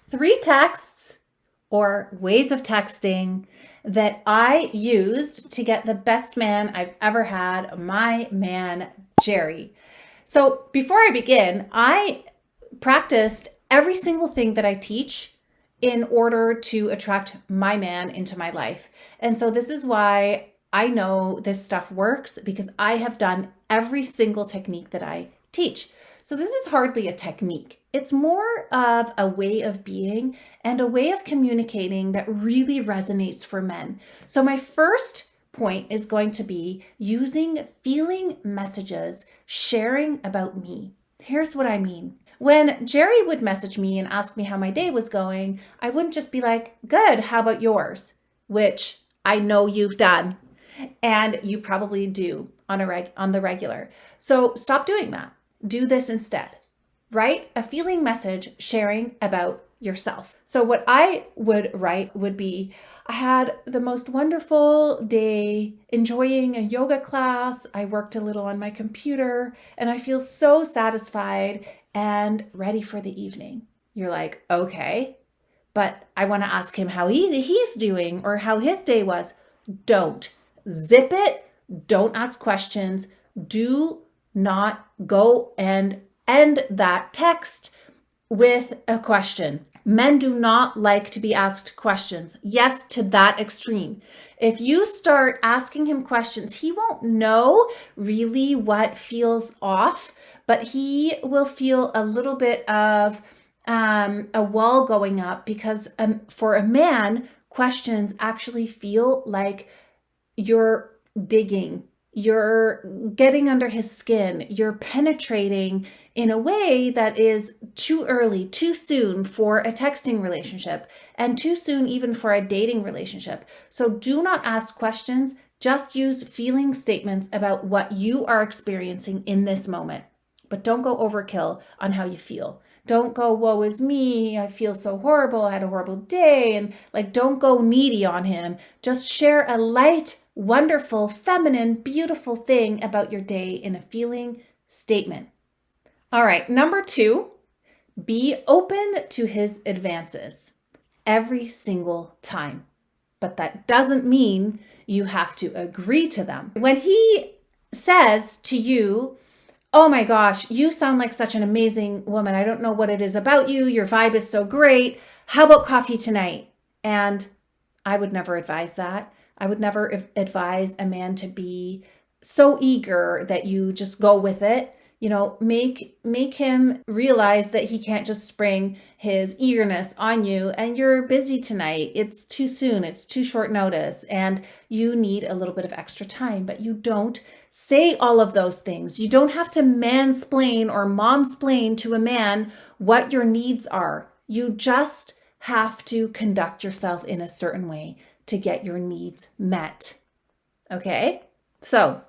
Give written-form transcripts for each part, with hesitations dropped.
3 texts or ways of texting that I used to get the best man I've ever had, my man, Jerry. So before I begin, I practiced every single thing that I teach in order to attract my man into my life. And so this is why I know this stuff works, because I have done every single technique that I teach. So this is hardly a technique. It's more of a way of being and a way of communicating that really resonates for men. So my first point is going to be using feeling messages, sharing about me. Here's what I mean. When Jerry would message me and ask me how my day was going, I wouldn't just be like, good, how about yours? Which I know you've done, and you probably do on the regular. So stop doing that. Do this instead. Write a feeling message sharing about yourself. So what I would write would be, I had the most wonderful day enjoying a yoga class. I worked a little on my computer and I feel so satisfied and ready for the evening. You're like, okay, but I want to ask him how he's doing or how his day was. Don't. Zip it. Don't ask questions. Do not go and end that text with a question. Men do not like to be asked questions. Yes, to that extreme. If you start asking him questions, he won't know really what feels off, but he will feel a little bit of a wall going up, because for a man, questions actually feel like you're digging. You're getting under his skin. You're penetrating in a way that is too early, too soon for a texting relationship, and too soon even for a dating relationship. So do not ask questions. Just use feeling statements about what you are experiencing in this moment. But don't go overkill on how you feel. Don't go, woe is me, I feel so horrible, I had a horrible day, and don't go needy on him. Just share a light, wonderful, feminine, beautiful thing about your day in a feeling statement. All right, number 2, be open to his advances every single time. But that doesn't mean you have to agree to them. When he says to you, oh my gosh, you sound like such an amazing woman. I don't know what it is about you. Your vibe is so great. How about coffee tonight? And I would never advise that. I would never advise a man to be so eager that you just go with it. Make him realize that he can't just spring his eagerness on you, and you're busy tonight. It's too soon. It's too short notice, and you need a little bit of extra time, but you don't say all of those things. You don't have to mansplain or momsplain to a man what your needs are. You just have to conduct yourself in a certain way to get your needs met. Okay? So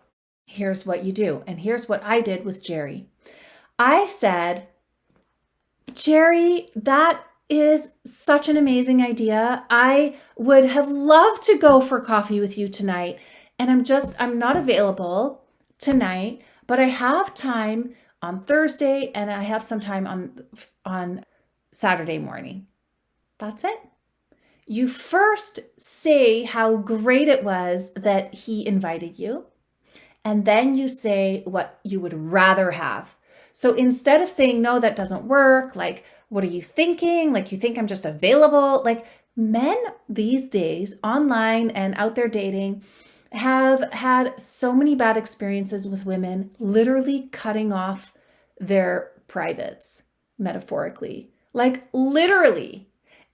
here's what you do. And here's what I did with Jerry. I said, Jerry, that is such an amazing idea. I would have loved to go for coffee with you tonight. And I'm not available tonight, but I have time on Thursday and I have some time on Saturday morning. That's it. You first say how great it was that he invited you, and then you say what you would rather have. So instead of saying, no, that doesn't work, what are you thinking? You think I'm just available? Men these days, online and out there dating, have had so many bad experiences with women literally cutting off their privates, metaphorically, literally.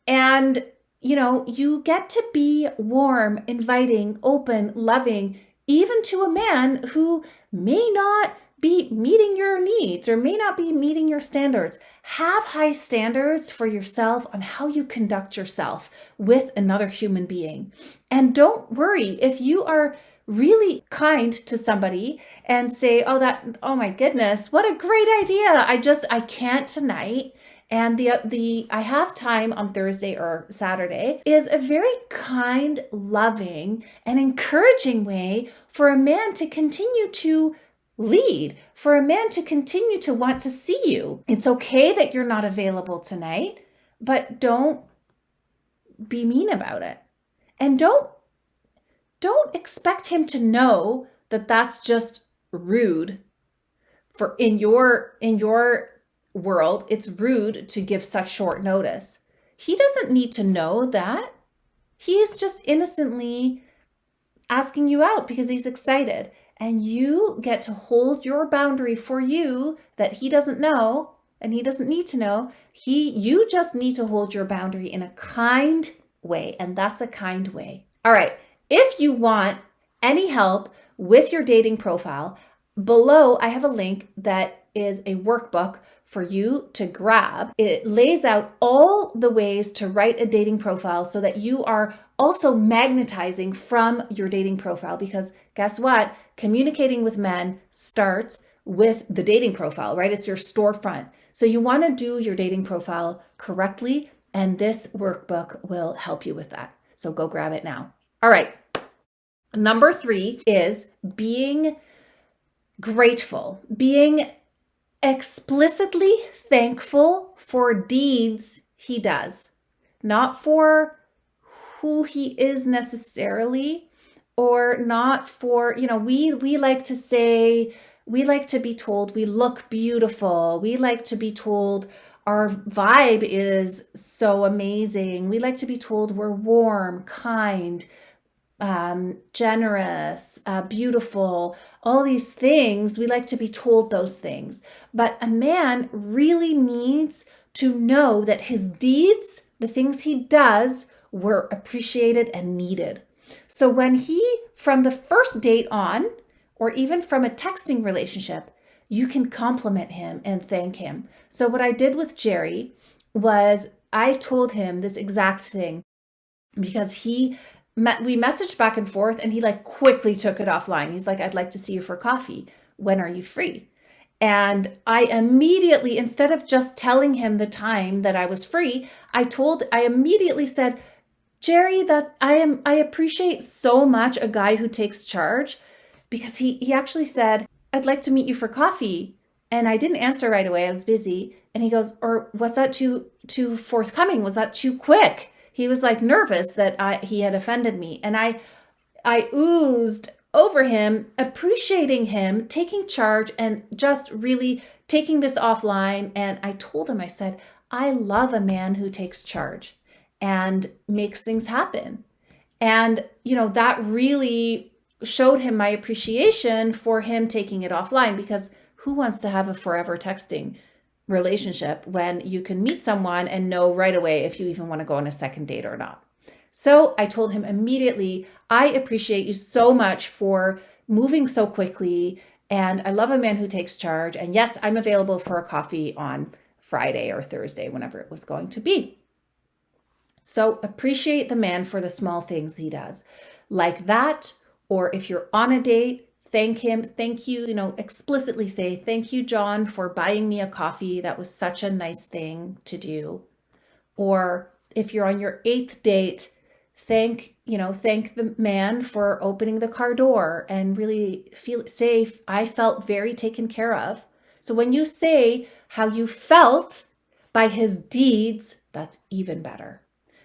And you get to be warm, inviting, open, loving, even to a man who may not be meeting your needs or may not be meeting your standards. Have high standards for yourself on how you conduct yourself with another human being. And don't worry if you are really kind to somebody and say, oh my goodness, what a great idea. I can't tonight. And the I have time on Thursday or Saturday is a very kind, loving, and encouraging way for a man to continue to lead, for a man to continue to want to see you. It's okay that you're not available tonight, but don't be mean about it. And don't expect him to know that that's just rude. For in your world, it's rude to give such short notice. He doesn't need to know that. He is just innocently asking you out because he's excited. And you get to hold your boundary for you that he doesn't know and he doesn't need to know. You just need to hold your boundary in a kind way, and that's a kind way. All right. If you want any help with your dating profile, below I have a link that is a workbook for you to grab. It lays out all the ways to write a dating profile so that you are also magnetizing from your dating profile, because guess what? Communicating with men starts with the dating profile, right? It's your storefront. So you want to do your dating profile correctly, and this workbook will help you with that. So go grab it now. All right. Number 3 is being grateful, being explicitly thankful for deeds he does, not for who he is necessarily, or not for, we like to say, we like to be told we look beautiful. We like to be told our vibe is so amazing. We like to be told we're warm, kind, generous, beautiful, all these things. We like to be told those things. But a man really needs to know that his deeds, the things he does, were appreciated and needed. So when he, from the first date on, or even from a texting relationship, you can compliment him and thank him. So what I did with Jerry was I told him this exact thing, because we messaged back and forth, and he quickly took it offline. He's like, I'd like to see you for coffee. When are you free? And I immediately, instead of just telling him the time that I was free, I immediately said, Jerry, that I appreciate so much a guy who takes charge, because he actually said, I'd like to meet you for coffee. And I didn't answer right away. I was busy. And he goes, or was that too forthcoming? Was that too quick? He was nervous that he had offended me. And I oozed over him, appreciating him taking charge and just really taking this offline. And I told him, I said, I love a man who takes charge and makes things happen. And, that really showed him my appreciation for him taking it offline, because who wants to have a forever texting relationship when you can meet someone and know right away if you even want to go on a second date or not? So I told him immediately, I appreciate you so much for moving so quickly, and I love a man who takes charge. And yes, I'm available for a coffee on Friday or Thursday, whenever it was going to be. So appreciate the man for the small things he does like that. Or if you're on a date, thank him. Thank you, explicitly say, thank you, John, for buying me a coffee. That was such a nice thing to do. Or if you're on your 8th date, thank the man for opening the car door and really say, I felt very taken care of. So when you say how you felt by his deeds, that's even better.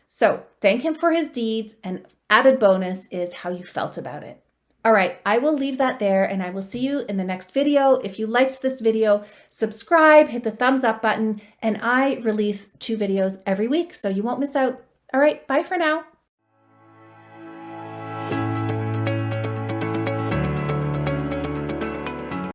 So thank him for his deeds, and added bonus is how you felt about it. All right, I will leave that there, and I will see you in the next video. If you liked this video, subscribe, hit the thumbs up button, and I release 2 videos every week, so you won't miss out. All right, bye for now.